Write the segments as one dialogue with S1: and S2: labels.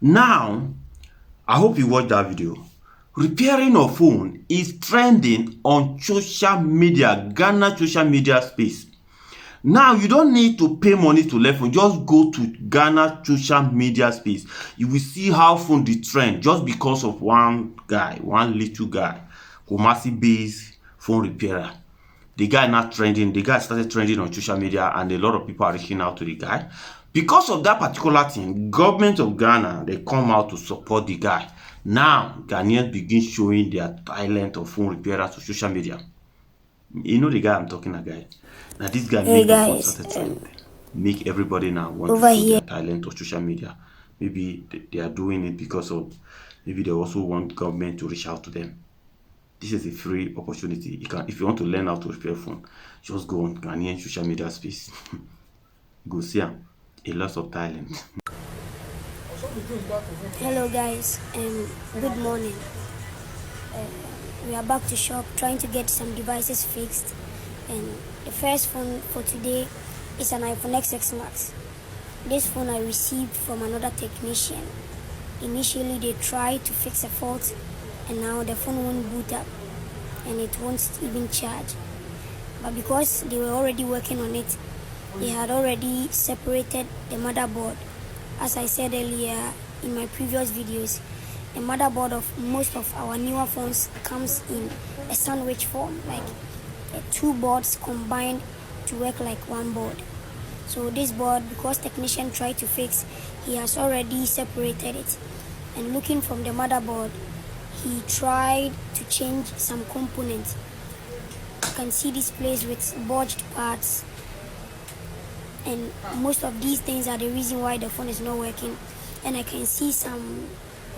S1: Now, I hope you watched that video. Repairing a phone is trending on social media, Ghana social media space. Now, you don't need to pay money to learn phone. Just go to Ghana social media space. You will see how phone the trend just because of one guy, one little guy, Kumasi-based phone repairer. The guy not trending. The guy started trending on social media, and a lot of people are reaching out to the guy. Because of that particular thing, government of Ghana, they come out to support the guy. Now, Ghanaians begin showing their talent of phone repairers to social media. You know the guy I'm talking about, guy. Now this guy
S2: Hey
S1: make the phone
S2: guys,
S1: started trend. Make everybody now want
S2: over
S1: to show
S2: here,
S1: their talent on social media. Maybe they are doing it because of, maybe they also want government to reach out to them. This is a free opportunity. You can, if you want to learn how to repair phone, just go on Ghanaian social media space. Go see a lot of talent.
S2: hello guys, good morning. We are back to shop trying to get some devices fixed, and the first phone for today is an iPhone XX Max. This phone I received from another technician. Initially they tried to fix a fault, and now the phone won't boot up and it won't even charge. But because they were already working on it, they had already separated the motherboard. As I said earlier in my previous videos, the motherboard of most of our newer phones comes in a sandwich form, like two boards combined to work like one board. So this board, because technician tried to fix, he has already separated it. And looking from the motherboard, he tried to change some components. You can see this place with bulged parts, and most of these things are the reason why the phone is not working. And I can see some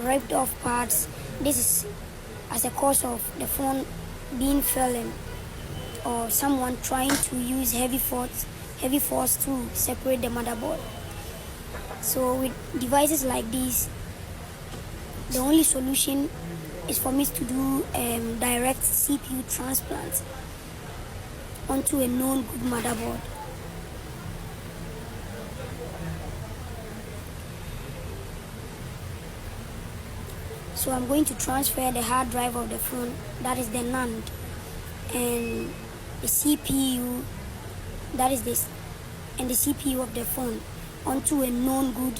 S2: ripped off parts. This is as a cause of the phone being fallen, or someone trying to use heavy force to separate the motherboard. So with devices like these, the only solution is for me to do direct CPU transplant onto a known good motherboard. So I'm going to transfer the hard drive of the phone, that is the NAND, and the CPU, that is this, and the CPU of the phone onto a known good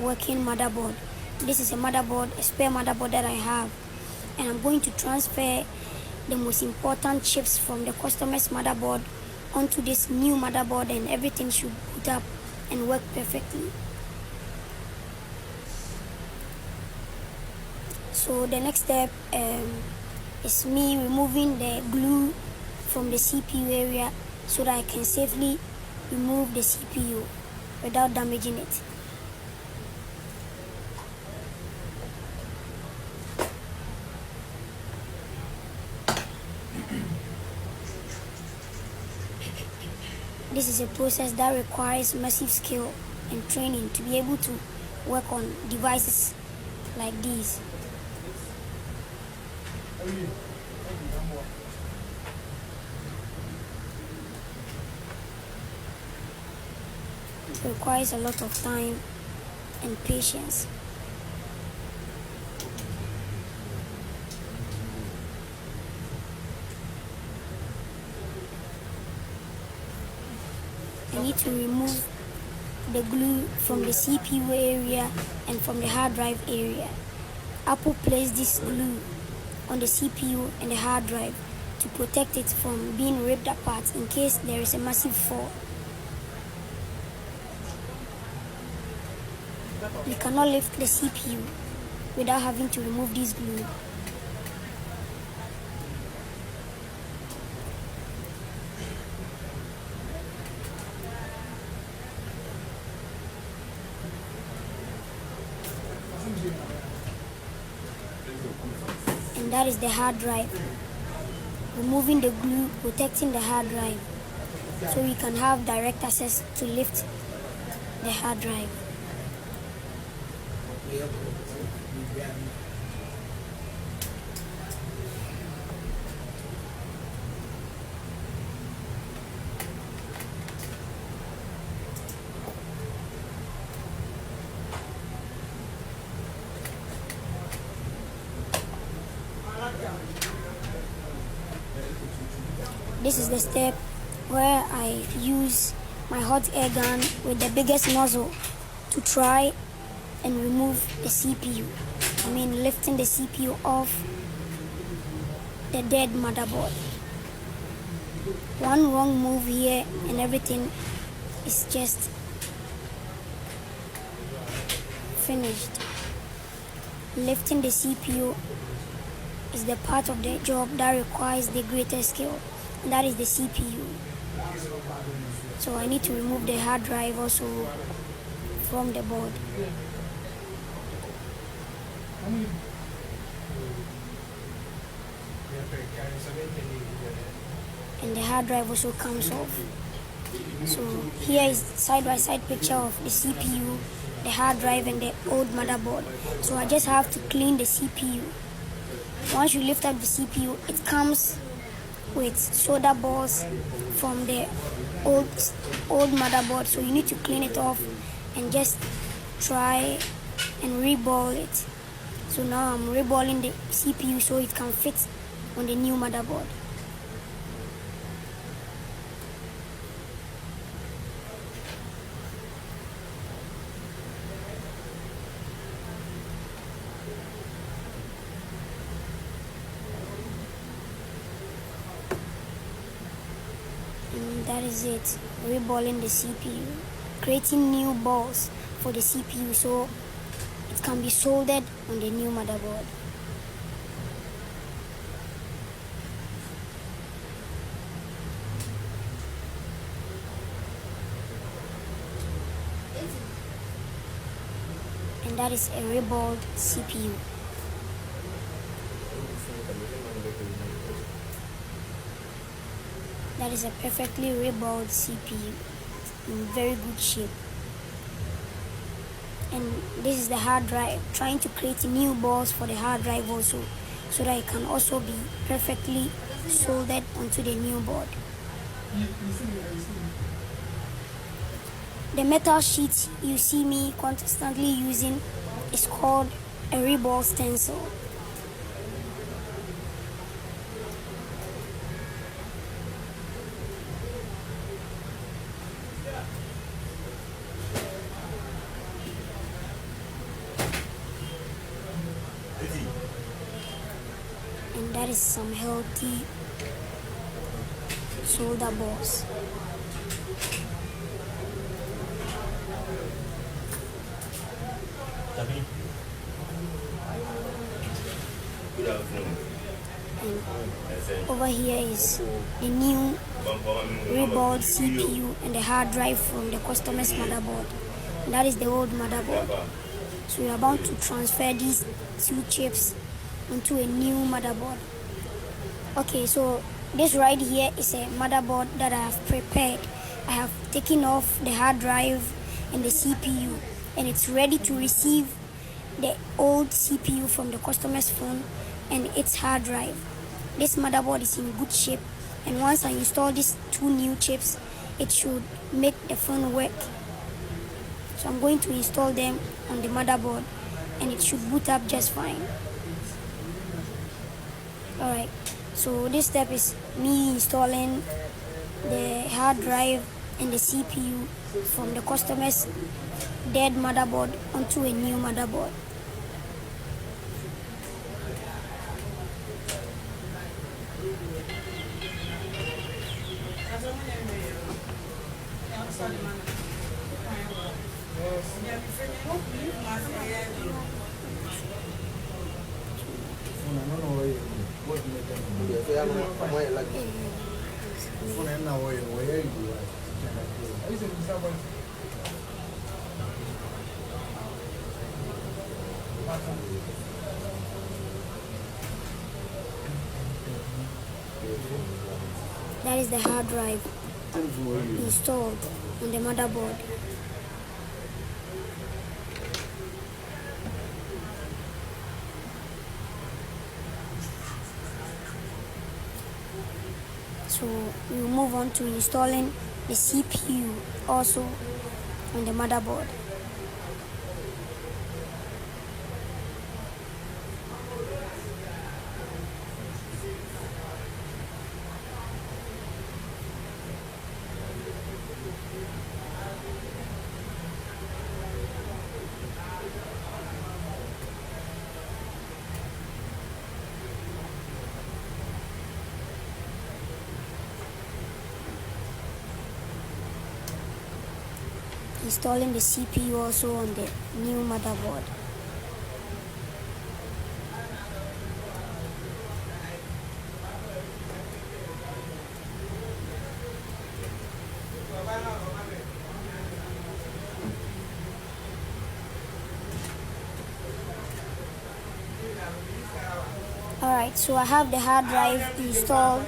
S2: working motherboard. This is a motherboard, a spare motherboard that I have, and I'm going to transfer the most important chips from the customer's motherboard onto this new motherboard, and everything should boot up and work perfectly. So the next step is me removing the glue from the CPU area so that I can safely remove the CPU without damaging it. This is a process that requires massive skill and training to be able to work on devices like these. It requires a lot of time and patience. I need to remove the glue from the CPU area and from the hard drive area. Apple placed this glue on the CPU and the hard drive to protect it from being ripped apart in case there is a massive fall. We cannot lift the CPU without having to remove this glue. And that is the hard drive. Removing the glue, protecting the hard drive, so we can have direct access to lift the hard drive. this is the step where I use my hot air gun with the biggest nozzle to try and remove the CPU. I mean, lifting the CPU off the dead motherboard. One wrong move here and everything is just finished. Lifting the CPU is the part of the job that requires the greatest skill, and that is the CPU. So I need to remove the hard drive also from the board. And the hard drive also comes off. So here is side-by-side picture of the CPU, the hard drive and the old motherboard. So I just have to clean the CPU. Once you lift up the CPU, it comes with solder balls from the old motherboard, so you need to clean it off and just try and reball it. So now I'm reballing the CPU so it can fit on the new motherboard. And that is it, reballing the CPU, creating new balls for the CPU so it can be soldered on the new motherboard. And that is a reballed CPU. That is a perfectly reballed CPU in very good shape. And this is the hard drive, trying to create new balls for the hard drive also, so that it can also be perfectly soldered onto the new board. The metal sheet you see me constantly using is called a reball stencil. And that is some healthy solder balls. And over here is the new reballed CPU and the hard drive from the customer's motherboard. And that is the old motherboard. So we are about to transfer these two chips into a new motherboard. Okay, so this right here is a motherboard that I have prepared. I have taken off the hard drive and the CPU, and it's ready to receive the old CPU from the customer's phone and its hard drive. This motherboard is in good shape, and once I install these two new chips, it should make the phone work. So I'm going to install them on the motherboard, and it should boot up just fine. Alright, so this step is me installing the hard drive and the CPU from the customer's dead motherboard onto a new motherboard. That is the hard drive installed on the motherboard. So we will move on to installing the CPU also on the motherboard. installing the CPU also on the new motherboard. Alright, so I have the hard drive installed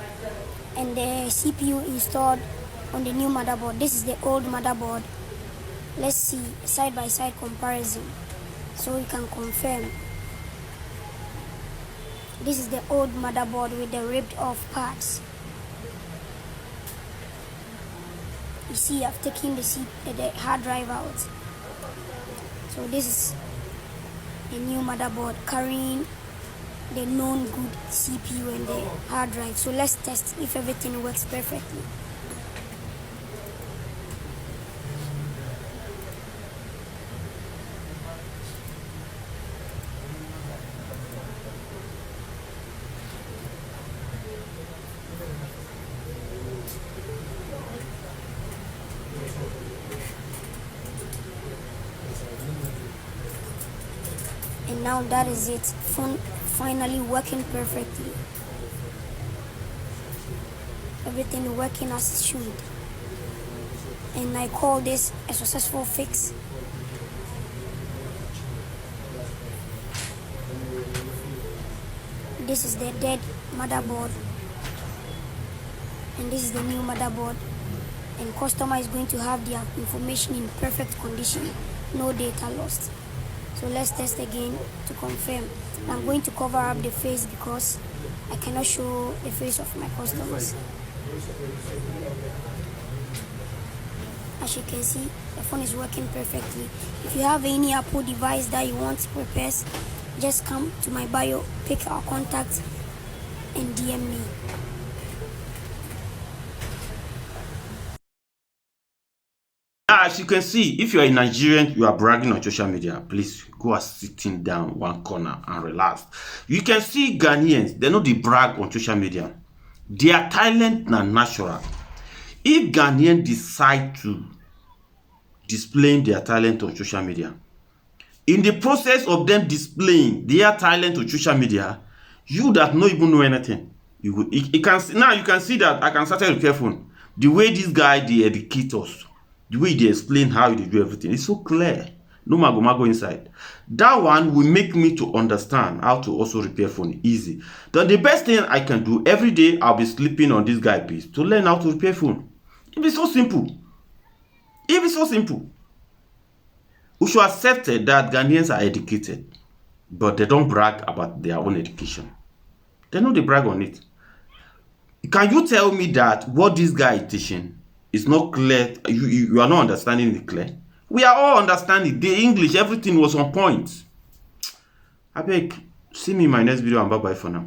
S2: and the CPU installed on the new motherboard. This is the old motherboard. Let's see side-by-side comparison so we can confirm. This is the old motherboard with the ripped off parts. You see, I've taken the hard drive out. So this is the new motherboard carrying the known good CPU and the hard drive. So let's test if everything works perfectly. And now that is it, phone finally working perfectly. Everything working as it should. And I call this a successful fix. This is the dead motherboard. And this is the new motherboard. And customer is going to have their information in perfect condition, no data lost. So let's test again to confirm. I'm going to cover up the face because I cannot show the face of my customers. As you can see, the phone is working perfectly. If you have any Apple device that you want repairs, just come to my bio, pick our contact and DM me.
S1: Now, as you can see, if you are a Nigerian, you are bragging on social media, please go and sitting down one corner and relax. You can see Ghanaians, they know they brag on social media. Their talent are natural. If Ghanaians decide to display their talent on social media, in the process of them displaying their talent on social media, you that don't even know anything, you can see that I can start to be careful. The way this guy they educate us, the way they explain how they do everything, it's so clear. No mago inside. That one will make me to understand how to also repair phone easy. Then the best thing I can do every day, I'll be sleeping on this guy piece to learn how to repair phone. It be so simple. It be so simple. We should accept that Ghanaians are educated, but they don't brag about their own education. They know they brag on it. Can you tell me that what this guy is teaching is not clear? You are not understanding it clear. We are all understanding the English. Everything was on point. I beg, see me in my next video and bye bye for now.